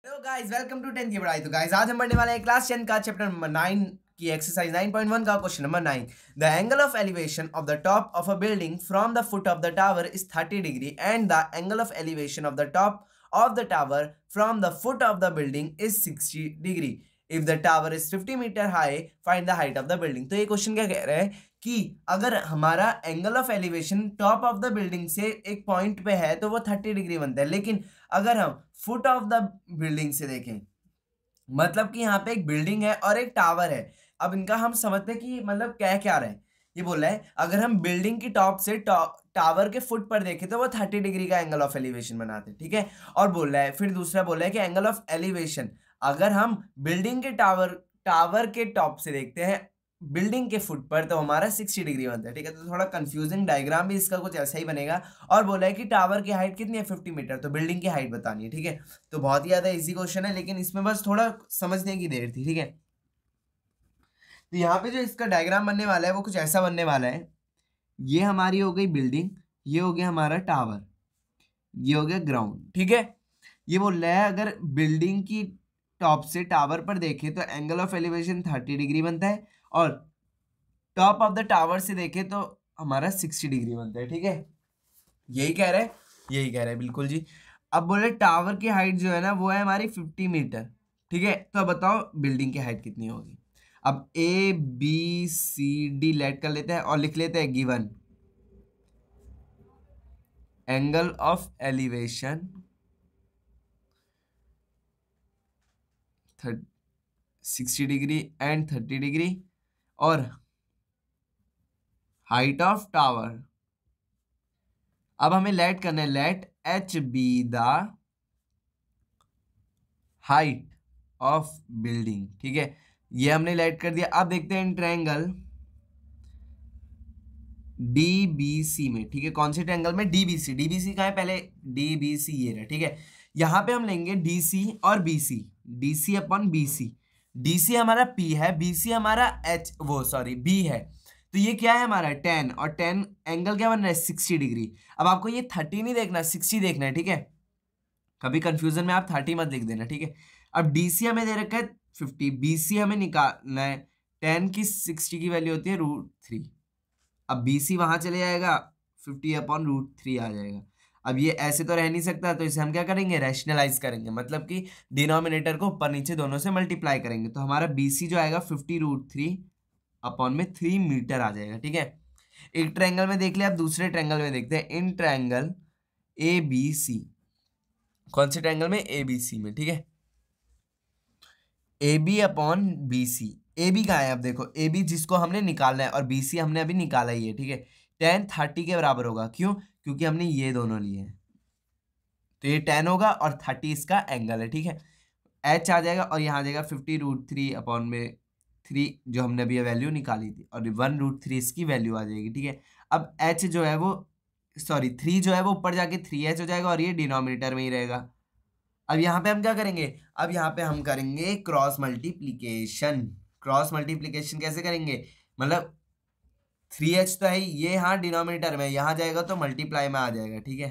Hello guys, welcome to 10th की पढ़ाई। तो गाइस आज हम पढ़ने वाले हैं क्लास 10 का चैप्टर नंबर 9 की एक्सरसाइज 9.1 का question number 9। The angle of elevation of the top of a building from the foot of the tower is 30 degree and the angle of elevation of the top of the tower from the foot of the building is 60 degree. If the tower is 50 metre high, find the height of the building. तो ये question क्या कह रहा है कि अगर हमारा angle of elevation top of the building से एक पॉइंट पे है तो वो 30 डिग्री बनता है, लेकिन अगर हम फुट ऑफ द बिल्डिंग से देखें, मतलब कि यहाँ पे एक बिल्डिंग है और एक टावर है। अब इनका हम समझते हैं कि मतलब क्या क्या रहे। ये बोल रहा है अगर हम बिल्डिंग की टॉप से टावर के फुट पर देखें तो वो 30 डिग्री का एंगल ऑफ एलिवेशन बनाते हैं, ठीक है। और बोल रहा है, फिर दूसरा बोल रहा है कि एंगल ऑफ एलिवेशन अगर हम बिल्डिंग के टावर के टॉप से देखते हैं बिल्डिंग के फुट पर तो हमारा 60 डिग्री बनता है, ठीक है। तो थोड़ा कंफ्यूजिंग डायग्राम भी इसका कुछ ऐसा ही बनेगा। और बोला है कि टावर की हाइट कितनी है, 50 मीटर, तो बिल्डिंग की हाइट बतानी है, ठीक है। तो बहुत ही ज्यादा इजी क्वेश्चन है, लेकिन इसमें बस थोड़ा समझने की देर थी, ठीक है। तो यहाँ पे जो इसका डायग्राम बनने वाला है वो कुछ ऐसा बनने वाला है। ये हमारी हो गई बिल्डिंग, ये हो गया हमारा टावर, ये हो गया ग्राउंड, ठीक है। ये बोल रहा है अगर बिल्डिंग की टॉप से टावर पर देखें तो एंगल ऑफ एलिवेशन 30 डिग्री बनता है और टॉप ऑफ द टावर से देखें तो हमारा 60 डिग्री बनता है, ठीक है। यही कह रहे हैं, यही कह रहे हैं, बिल्कुल जी। अब बोले टावर की हाइट जो है ना वो है हमारी 50 मीटर, ठीक है। तो अब बताओ बिल्डिंग की हाइट कितनी होगी। अब A B C D let कर लेते हैं और लिख लेते हैं given angle of elevation 60 degree and 30 degree और हाइट ऑफ टावर। अब हमें लेट करना है, let H be the height of building, ठीक है। ये हमने लेट कर दिया। अब देखते हैं ट्रायंगल डीबीसी में, ठीक है। कौन से ट्रायंगल में, डीबीसी। डीबीसी कहाँ है, पहले डीबीसी ये रहा, ठीक है। यहां पे हम लेंगे डीसी और BC, DC upon BC. DC हमारा पी है, बीसी हमारा बी है। तो ये क्या है हमारा 10, और 10 एंगल क्या बन रहा है 60 डिग्री। अब आपको ये 30 नहीं देखना, 60 देखना है, ठीक है। कभी कंफ्यूजन में आप 30 मत लिख देना, ठीक है। अब डीसी हमें दे रखा है 50, बीसी हमें निकालना है। 10 की 60 की वैल्यू होती है √3। अब बीसी वहां चले जाएगा, 50 अपॉन √3 आ जाएगा। अब ये ऐसे तो रह नहीं सकता, तो इसे हम क्या करेंगे, रैशनलाइज करेंगे, मतलब कि डिनोमिनेटर को ऊपर नीचे दोनों से मल्टीप्लाई करेंगे। तो हमारा बीसी जो आएगा 50 √3 अपॉन में 3 मीटर आ जाएगा, ठीक है। एक ट्रायंगल में देख लिया, अब दूसरे ट्रायंगल में देखते हैं। इन ट्रायंगल ए बी सी, कौन से ट्रायंगल में, ए बी सी में, ठीक है। A B upon B C, A B का है, अब देखो ए बी जिसको हमने निकालना है और बी सी हमने अभी निकाला ही है, ठीक है। 10 30 के बराबर होगा, क्यों, क्योंकि हमने ये दोनों लिए हैं। तो ये 10 होगा और 30 इसका एंगल है, ठीक है। एच आ जाएगा और यहाँ आ जाएगा 50 √3 अपॉन में 3 जो हमने अभी वैल्यू निकाली थी, और 1 √3 इसकी वैल्यू आ जाएगी, ठीक है। अब एच जो है वो 3 जो है वो ऊपर जाके 3h हो जाएगा और ये डिनोमिनेटर में ही रहेगा। अब यहाँ पे हम क्या करेंगे, अब यहाँ पे हम करेंगे क्रॉस मल्टीप्लीकेशन। क्रॉस मल्टीप्लीकेशन कैसे करेंगे, मतलब 3h तो है ये, यहाँ डिनोमिनेटर में, यहाँ जाएगा तो मल्टीप्लाई में आ जाएगा, ठीक है।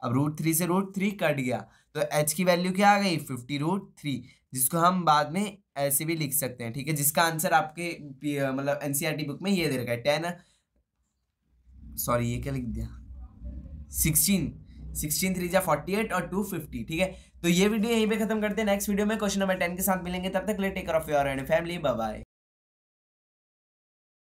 अब √3 से √3 कट गया तो h की वैल्यू क्या आ गई 50 √3, जिसको हम बाद में ऐसे भी लिख सकते हैं, ठीक है। जिसका आंसर आपके मतलब एनसीईआरटी बुक में ये दे रखा है 10, सॉरी ये क्या लिख दिया 16 3 जा 48 और 2 50, ठीक है। तो ये वीडियो यहीं पे खत्म करते हैं। नेक्स्ट वीडियो में क्वेश्चन नंबर 10 के साथ मिलेंगे, तब तक ले take care of your and family, bye bye.